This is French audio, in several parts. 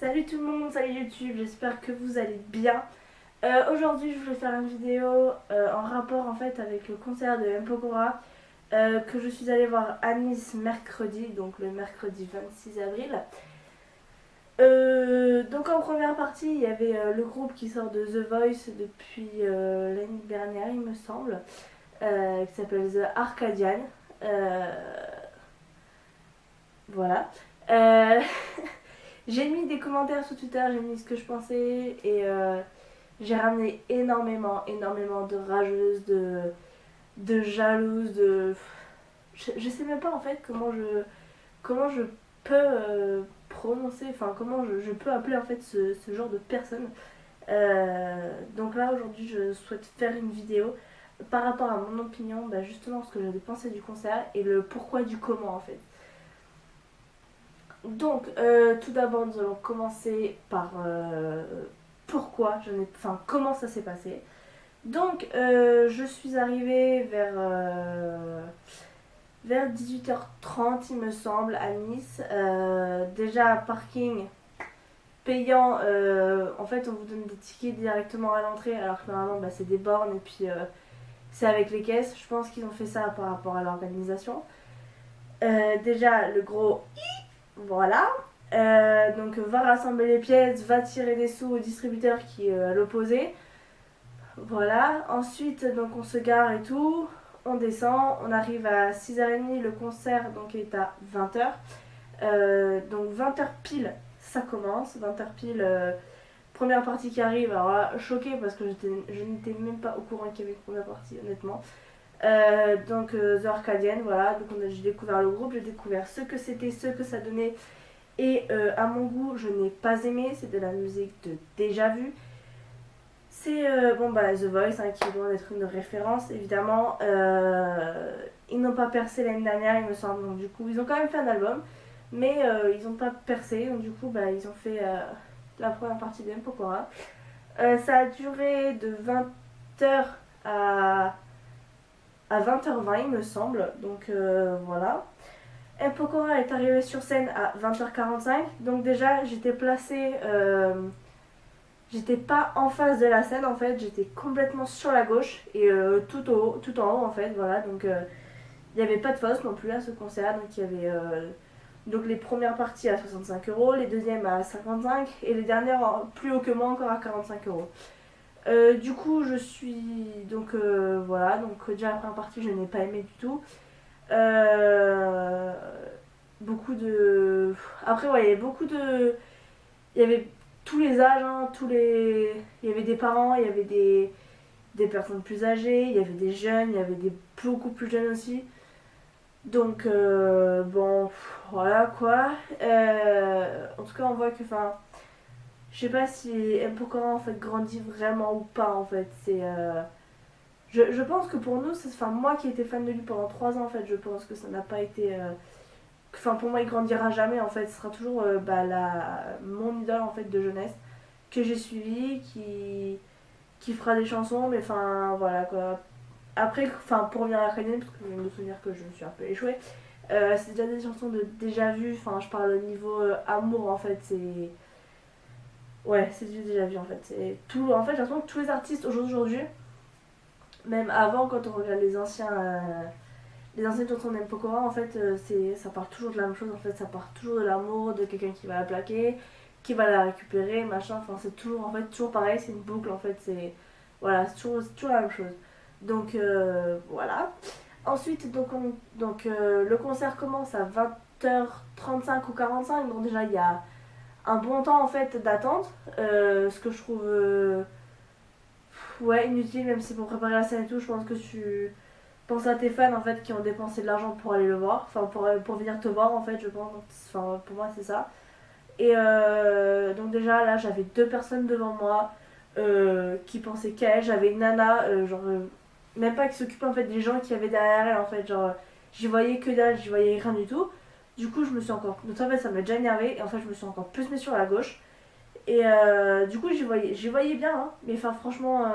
Salut tout le monde, salut YouTube, j'espère que vous allez bien. Aujourd'hui je voulais faire une vidéo en rapport en fait avec le concert de M. Pokora que je suis allée voir à Nice mercredi, donc le mercredi 26 avril. Donc en première partie il y avait le groupe qui sort de The Voice depuis l'année dernière il me semble, qui s'appelle The Arcadian. Voilà. Euh, J'ai mis des commentaires sur Twitter, j'ai mis ce que je pensais et j'ai ramené énormément de rageuses, de jalouses, Je sais même pas en fait comment je peux prononcer, enfin comment je peux appeler en fait ce genre de personnes. Donc là aujourd'hui je souhaite faire une vidéo par rapport à mon opinion, justement ce que j'avais pensé du concert et le pourquoi du comment en fait. Donc, tout d'abord, nous allons commencer par comment ça s'est passé. Donc, je suis arrivée vers 18h30, il me semble, à Nice. Déjà, parking payant. En fait, on vous donne des tickets directement à l'entrée, alors que normalement, c'est des bornes et puis c'est avec les caisses. Je pense qu'ils ont fait ça par rapport à l'organisation. Déjà, le gros voilà. Donc va rassembler les pièces, va tirer des sous au distributeur qui est à l'opposé. Voilà. Ensuite donc on se gare et tout. On descend, on arrive à 6h30, le concert donc est à 20h. Donc 20h pile ça commence. 20h pile, première partie qui arrive. Alors là, choquée parce que je n'étais même pas au courant qu'il y avait une première partie honnêtement. Donc The Arcadian, voilà, donc j'ai découvert le groupe, j'ai découvert ce que c'était, ce que ça donnait et à mon goût je n'ai pas aimé, c'est de la musique de déjà vu. C'est The Voice qui est loin d'être une référence évidemment. Ils n'ont pas percé l'année dernière il me semble, donc du coup ils ont quand même fait un album mais ils n'ont pas percé, donc du coup ils ont fait la première partie de M. Pokora. Ça a duré de 20h à 20h20 il me semble, donc voilà. M. Pokora est arrivé sur scène à 20h45, donc déjà j'étais placée, j'étais pas en face de la scène en fait, j'étais complètement sur la gauche et tout en haut en fait, voilà, donc il n'y avait pas de fosse non plus à ce concert, donc il y avait donc les premières parties à 65€, les deuxièmes à 55 et les dernières plus haut que moi encore à 45€. Du coup je suis donc voilà, donc déjà la première partie je n'ai pas aimé du tout. Beaucoup de après ouais, il y avait beaucoup de il y avait tous les âges hein, il y avait des parents, il y avait des personnes plus âgées, il y avait des jeunes, il y avait des beaucoup plus jeunes aussi. Donc bon voilà quoi. En tout cas on voit que je sais pas si M. Pokora en fait grandit vraiment ou pas en fait. Je pense que pour nous, moi qui étais fan de lui pendant 3 ans en fait, je pense que ça n'a pas été. Pour moi il grandira jamais en fait. Ce sera toujours mon idole en fait de jeunesse que j'ai suivi, qui fera des chansons, mais voilà quoi. Après, pour revenir à la Canadienne, parce que je me souviens que je me suis un peu échouée, c'est déjà des chansons de déjà vu, je parle au niveau amour en fait, c'est. Ouais, c'est du déjà vu en fait. C'est tout, en fait, j'ai l'impression que tous les artistes aujourd'hui, même avant quand on regarde les anciennes chansons d'M. Pokora, en fait, ça part toujours de la même chose en fait, ça part toujours de l'amour, de quelqu'un qui va la plaquer, qui va la récupérer, machin, c'est toujours en fait toujours pareil, c'est une boucle en fait, voilà, c'est toujours la même chose. Donc voilà. Ensuite le concert commence à 20h35 ou 45, donc déjà il y a un bon temps en fait d'attente, ce que je trouve ouais inutile, même si pour préparer la scène et tout, je pense que tu penses à tes fans en fait qui ont dépensé de l'argent pour aller le voir, pour venir te voir en fait, je pense. Pour moi c'est ça. Et donc déjà là j'avais 2 personnes devant moi qui pensaient qu'à elle, j'avais une nana même pas qui s'occupait en fait des gens qui avaient derrière elle en fait, j'y voyais que dalle, j'y voyais rien du tout. Du coup je me suis encore, donc en fait ça m'a déjà énervé et en fait je me suis encore plus mis sur la gauche et du coup j'y voyais bien hein, mais franchement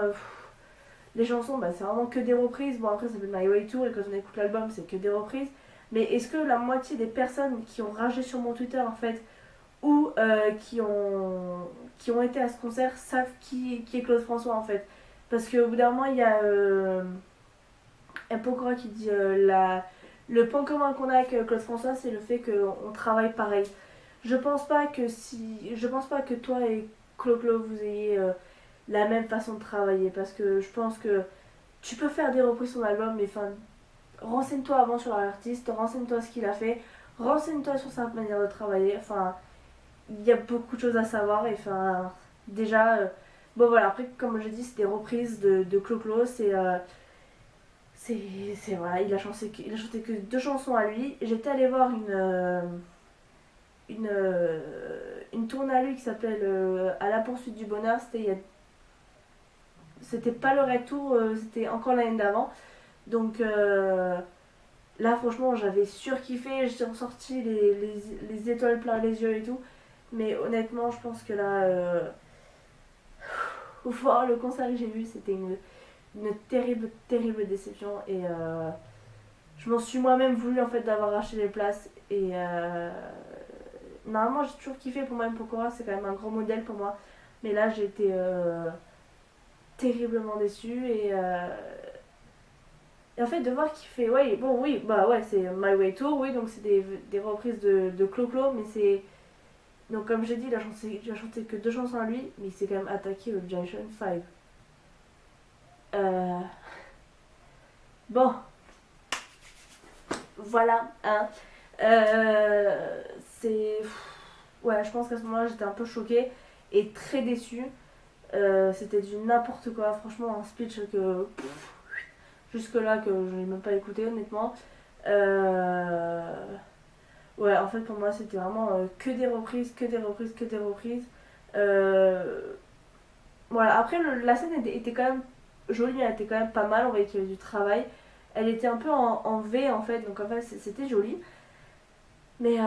les chansons c'est vraiment que des reprises. Bon après ça s'appelle My Way Tour et quand on écoute l'album c'est que des reprises, mais est-ce que la moitié des personnes qui ont ragé sur mon Twitter en fait ou qui ont été à ce concert savent qui est Claude François en fait. Parce qu'au bout d'un moment, il y a un Pokora qui dit le point commun qu'on a avec Claude François, c'est le fait qu'on travaille pareil. Je pense pas que toi et Clo-Clo vous ayez la même façon de travailler parce que je pense que tu peux faire des reprises sur l'album mais enfin renseigne-toi avant sur l'artiste, renseigne-toi ce qu'il a fait, renseigne-toi sur sa manière de travailler. Enfin, il y a beaucoup de choses à savoir et enfin déjà bon voilà, après comme je dis, c'est des reprises de Clo-Clo, c'est voilà, il a chanté que 2 chansons à lui. J'étais allée voir une tournée à lui qui s'appelle À la poursuite du bonheur. C'était pas le retour, c'était encore l'année d'avant. Donc là, franchement, j'avais surkiffé. J'étais ressortie les étoiles plein les yeux et tout. Mais honnêtement, je pense que là, voir le concert que j'ai vu, c'était une terrible, terrible déception. Et je m'en suis moi-même voulu en fait d'avoir acheté les places. Et normalement, j'ai toujours kiffé pour moi Pokora, c'est quand même un grand modèle pour moi. Mais là, j'ai été terriblement déçue. Et en fait, de voir qu'il fait. Ouais, bon, oui, bah ouais, c'est My Way Tour, oui, donc c'est des reprises de Clo-Clo, mais c'est. Donc, comme j'ai dit, il a chanté que 2 chansons à lui, mais il s'est quand même attaqué au Generation 5. Euh, Bon, voilà, hein. C'est. Ouais, je pense qu'à ce moment-là, j'étais un peu choquée et très déçue. C'était du n'importe quoi, franchement, un speech que. Jusque-là, que je n'ai même pas écouté, honnêtement. Euh, Ouais, en fait, pour moi, c'était vraiment que des reprises, que des reprises, que des reprises. Euh, Voilà, après, la scène était quand même jolie, elle était quand même pas mal, on voyait qu'il y avait du travail. Elle était un peu en V en fait, donc en fait, c'était joli. Mais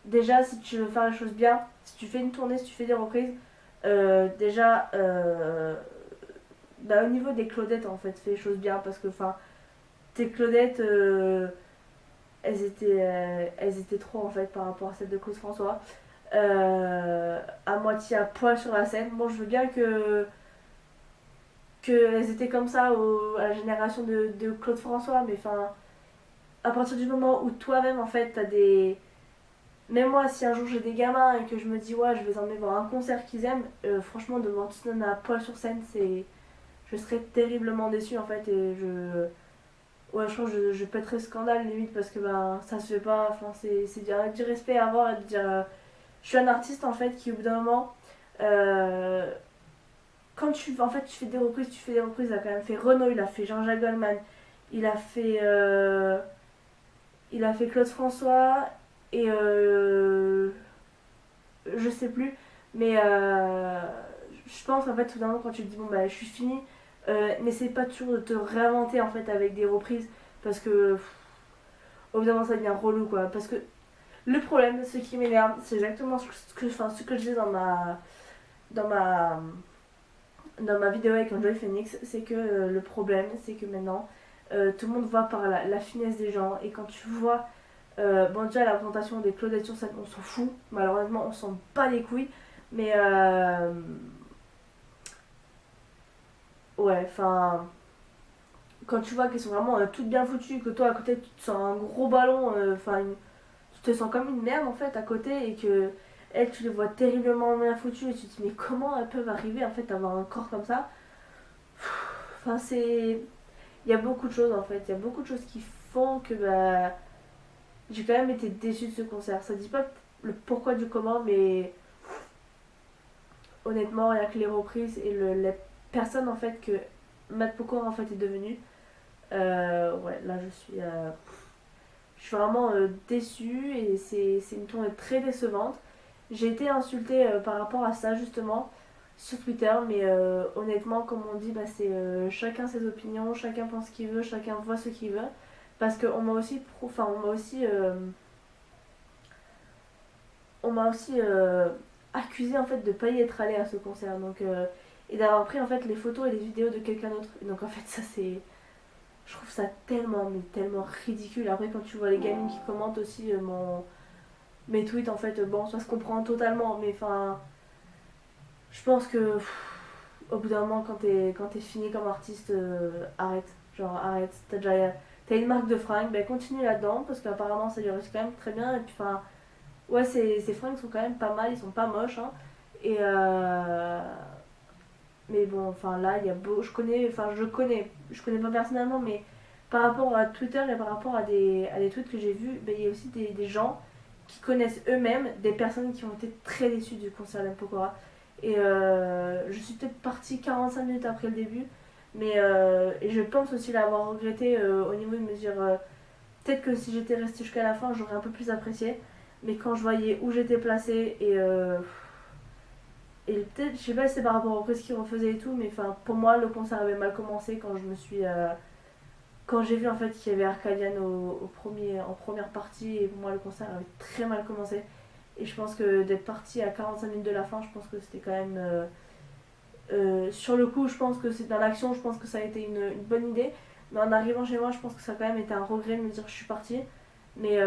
déjà, si tu veux faire les choses bien, si tu fais une tournée, si tu fais des reprises, déjà, bah, au niveau des Claudettes, en fait, fais les choses bien parce que, enfin, tes Claudettes, elles étaient trop en fait par rapport à celle de Claude François. À moitié à poil sur la scène. Bon, je veux bien que elles étaient comme ça à la génération de Claude François, mais enfin, à partir du moment où toi-même en fait t'as des. Même moi, si un jour j'ai des gamins et que je me dis ouais, je vais les emmener voir un concert qu'ils aiment, franchement, de voir tout ça à poil sur scène, c'est. Je serais terriblement déçue en fait et je. Ouais, je pense que je pèterais scandale limite parce que ben ça se fait pas, enfin c'est du respect à avoir et de dire je suis un artiste en fait qui au bout d'un moment euh, quand en fait tu fais des reprises, il a quand même fait Renaud, il a fait Jean-Jacques Goldman, il a fait Claude François et je sais plus, mais je pense en fait tout d'un moment quand tu te dis bon bah je suis fini, n'essaie pas toujours de te réinventer en fait avec des reprises parce que au bout d'un moment ça devient relou quoi, parce que le problème, ce qui m'énerve, c'est exactement ce que je disais dans ma, dans ma vidéo avec Enjoy Phoenix, c'est que le problème, c'est que maintenant, tout le monde voit par la finesse des gens, et quand tu vois, bon déjà la présentation des Claudettes sur scène, on s'en fout, malheureusement on s'en bat les couilles, mais ouais, enfin, quand tu vois qu'elles sont vraiment toutes bien foutues, que toi à côté tu te sens un gros ballon, enfin tu te sens comme une merde en fait à côté et que elles tu les vois terriblement bien foutues et tu te dis mais comment elles peuvent arriver en fait à avoir un corps comme ça. Enfin c'est. Il y a beaucoup de choses en fait, il y a beaucoup de choses qui font que bah j'ai quand même été déçue de ce concert. Ça dit pas le pourquoi du comment mais honnêtement rien que les reprises et les personnes en fait que Matt Pokora en fait est devenu. Ouais là je suis vraiment déçue et c'est une tournée très décevante. J'ai été insultée par rapport à ça justement sur Twitter, mais honnêtement, comme on dit, bah, c'est chacun ses opinions, chacun pense ce qu'il veut, chacun voit ce qu'il veut. Parce qu'on m'a aussi, enfin, on m'a aussi accusé en fait de pas y être allé à ce concert, donc et d'avoir pris en fait les photos et les vidéos de quelqu'un d'autre. Donc en fait, ça c'est je trouve ça tellement, mais tellement ridicule. Après, quand tu vois les gamines qui commentent aussi mes tweets en fait, bon ça se comprend totalement, mais enfin je pense que au bout d'un moment quand t'es fini comme artiste, arrête, genre arrête, t'as une marque de fringues, ben continue là-dedans parce qu'apparemment ça lui réussit quand même très bien et puis enfin ouais ces fringues sont quand même pas mal, ils sont pas moches hein, et mais bon enfin là il y a beau, je connais pas personnellement mais par rapport à Twitter et par rapport à des tweets que j'ai vus, ben, il y a aussi des gens qui connaissent eux-mêmes des personnes qui ont été très déçues du concert d'M Pokora. Et je suis peut-être partie 45 minutes après le début, mais et je pense aussi l'avoir regretté au niveau de me dire peut-être que si j'étais restée jusqu'à la fin, j'aurais un peu plus apprécié. Mais quand je voyais où j'étais placée et peut-être, je sais pas si c'est par rapport au prix qu'ils refaisaient et tout, mais enfin pour moi le concert avait mal commencé quand je me suis quand j'ai vu en fait qu'il y avait Arcadian en première partie et pour moi le concert avait très mal commencé. Et je pense que d'être parti à 45 minutes de la fin, je pense que c'était quand même sur le coup, je pense que c'est dans l'action, je pense que ça a été une bonne idée. Mais en arrivant chez moi, je pense que ça a quand même été un regret de me dire que je suis partie. Mais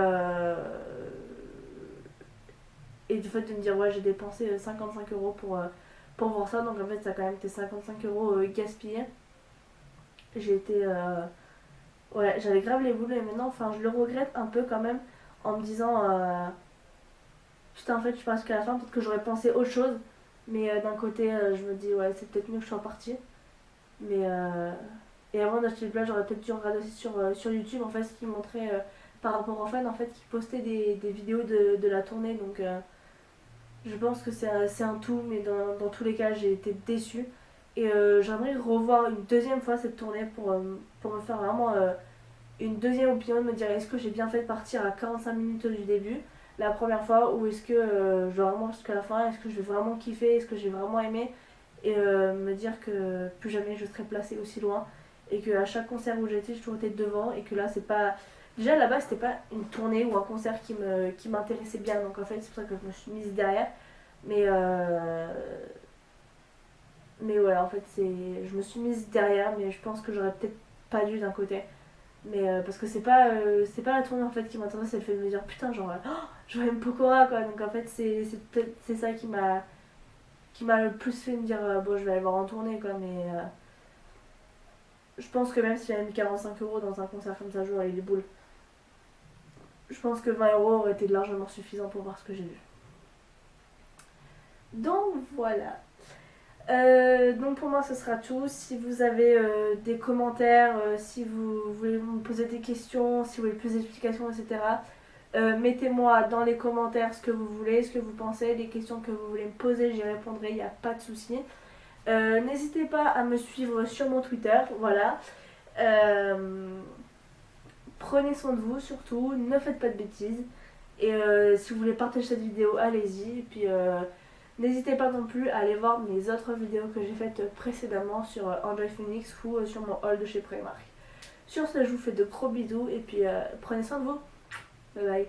et du fait de me dire ouais j'ai dépensé 55 € pour voir ça, donc en fait ça a quand même été 55 € gaspillés. J'ai été ouais j'avais grave les boules et maintenant enfin je le regrette un peu quand même en me disant putain en fait je suis pas jusqu'à la fin, peut-être que j'aurais pensé autre chose. Mais d'un côté je me dis ouais c'est peut-être mieux que je sois partie. Mais et avant d'acheter le plat j'aurais peut-être dû regarder aussi sur YouTube en fait ce qu'ils montraient par rapport aux fans en fait qui postaient des vidéos de la tournée donc je pense que c'est un tout mais dans tous les cas j'ai été déçue. Et j'aimerais revoir une deuxième fois cette tournée pour me faire vraiment une deuxième opinion, de me dire est-ce que j'ai bien fait de partir à 45 minutes du début la première fois ou est-ce que je vais vraiment jusqu'à la fin, est-ce que je vais vraiment kiffer, est-ce que j'ai vraiment aimé et me dire que plus jamais je serai placée aussi loin et qu'à chaque concert où j'étais j'ai toujours été devant et que là c'est pas déjà là-bas c'était pas une tournée ou un concert qui m'intéressait bien donc en fait c'est pour ça que je me suis mise derrière mais mais ouais en fait je me suis mise derrière mais je pense que j'aurais peut-être pas dû d'un côté mais parce que c'est pas la tournée en fait qui m'intéresse, c'est le fait de me dire putain genre je vois M Pokora quoi donc en fait c'est ça qui m'a le plus fait me dire bon je vais aller voir en tournée quoi mais je pense que même si j'avais mis 45 € dans un concert comme ça j'aurais eu les boules. Je pense que 20 € aurait été largement suffisant pour voir ce que j'ai vu. Donc voilà. Donc pour moi ce sera tout. Si vous avez des commentaires, si vous voulez me poser des questions, si vous voulez plus d'explications, etc. Mettez-moi dans les commentaires ce que vous voulez, ce que vous pensez, les questions que vous voulez me poser, j'y répondrai, il n'y a pas de souci. N'hésitez pas à me suivre sur mon Twitter, voilà. Prenez soin de vous surtout, ne faites pas de bêtises. Et si vous voulez partager cette vidéo, allez-y. Et puis n'hésitez pas non plus à aller voir mes autres vidéos que j'ai faites précédemment sur Enjoy Phoenix ou sur mon haul de chez Primark. Sur ce, je vous fais de gros bisous et puis prenez soin de vous. Bye bye.